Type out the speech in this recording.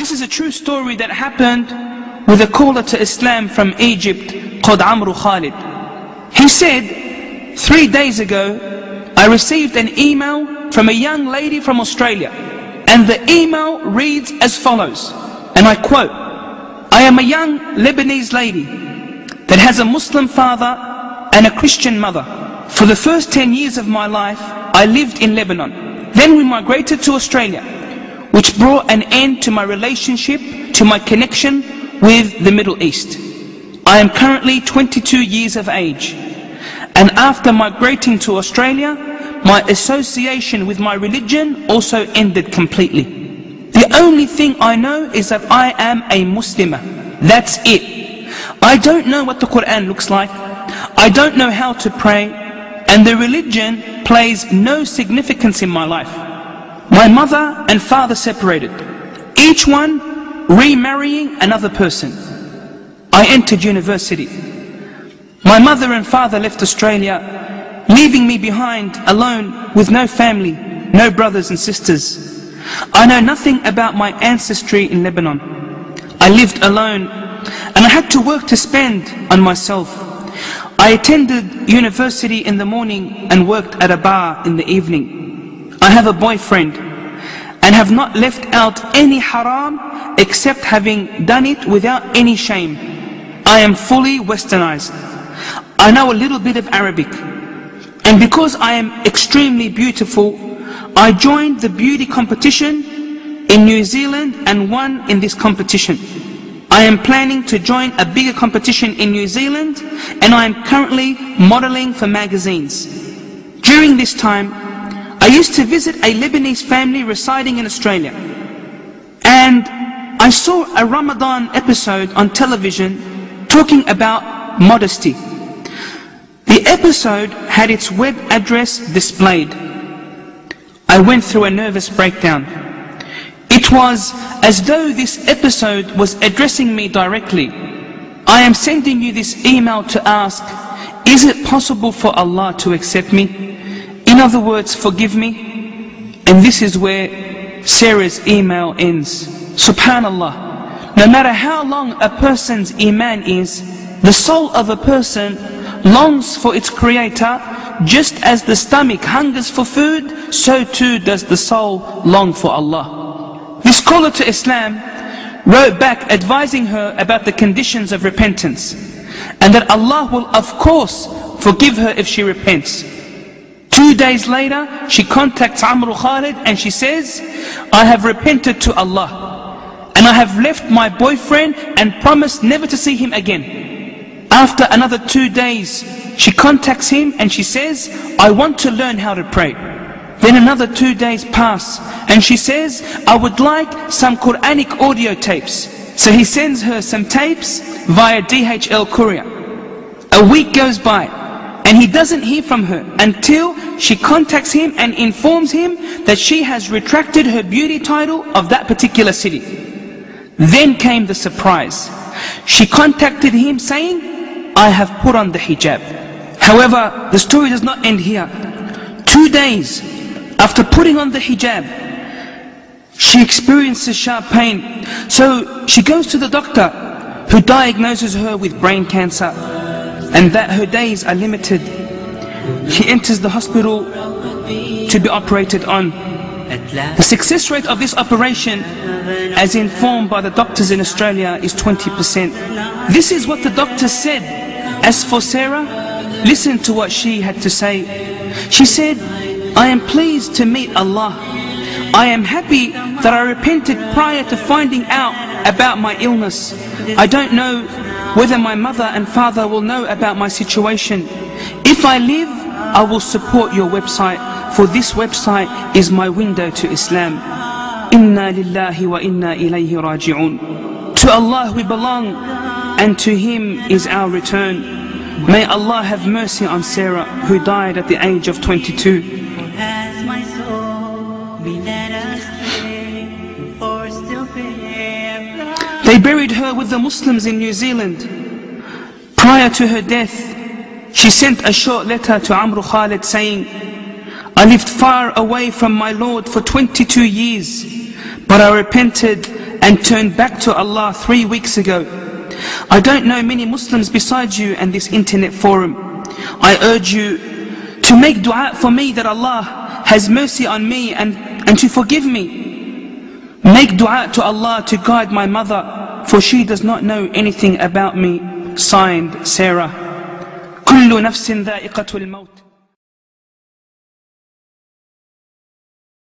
this is a true story that happened with a caller to Islam from Egypt called Amru Khalid. He said, 3 days ago, I received an email from a young lady from Australia. And the email reads as follows, and I quote, I am a young Lebanese lady that has a Muslim father and a Christian mother. For the first 10 years of my life, I lived in Lebanon. Then we migrated to Australia, which brought an end to my relationship, to my connection with the Middle East. I am currently 22 years of age. And after migrating to Australia, my association with my religion also ended completely. The only thing I know is that I am a Muslimah. That's it. I don't know what the Quran looks like. I don't know how to pray. And the religion plays no significance in my life. My mother and father separated, each one remarrying another person. I entered university. My mother and father left Australia, leaving me behind alone with no family, no brothers and sisters. I know nothing about my ancestry in Lebanon. I lived alone and I had to work to spend on myself. I attended university in the morning and worked at a bar in the evening. I have a boyfriend and have not left out any haram except having done it without any shame. I am fully westernized. I know a little bit of Arabic. And because I am extremely beautiful, I joined the beauty competition in New Zealand and won in this competition. I am planning to join a bigger competition in New Zealand, and I am currently modeling for magazines. During this time, I used to visit a Lebanese family residing in Australia. And I saw a Ramadan episode on television talking about modesty. The episode had its web address displayed. I went through a nervous breakdown. It was as though this episode was addressing me directly. I am sending you this email to ask, is it possible for Allah to accept me? In other words, forgive me? And this is where Sarah's email ends. Subhanallah, no matter how long a person's iman is, the soul of a person longs for its creator, just as the stomach hungers for food, so too does the soul long for Allah. This caller to Islam wrote back advising her about the conditions of repentance, and that Allah will of course forgive her if she repents. 2 days later, she contacts Amru Khalid and she says, I have repented to Allah, and I have left my boyfriend and promised never to see him again. After another 2 days, she contacts him and she says, I want to learn how to pray. Then another 2 days pass and she says, I would like some Quranic audio tapes. So he sends her some tapes via DHL courier. A week goes by and he doesn't hear from her until she contacts him and informs him that she has retracted her beauty title of that particular city. Then came the surprise. She contacted him saying, I have put on the hijab. However, the story does not end here. 2 days after putting on the hijab, she experiences sharp pain. So she goes to the doctor, who diagnoses her with brain cancer and that her days are limited. She enters the hospital to be operated on. The success rate of this operation, as informed by the doctors in Australia, is 20%. This is what the doctor said. As for Sarah, listen to what she had to say. She said, I am pleased to meet Allah. I am happy that I repented prior to finding out about my illness. I don't know whether my mother and father will know about my situation. If I live, I will support your website, for this website is my window to Islam. Inna lillahi wa inna ilayhi raji'un. To Allah we belong, and to Him is our return. May Allah have mercy on Sarah, who died at the age of 22. They buried her with the Muslims in New Zealand. Prior to her death, she sent a short letter to Amru Khalid saying, I lived far away from my Lord for 22 years, but I repented and turned back to Allah 3 weeks ago. I don't know many Muslims besides you and this internet forum. I urge you to make dua for me that Allah has mercy on me and to forgive me. Make dua to Allah to guide my mother, for she does not know anything about me. Signed, Sarah. كل نفس ذائقة الموت.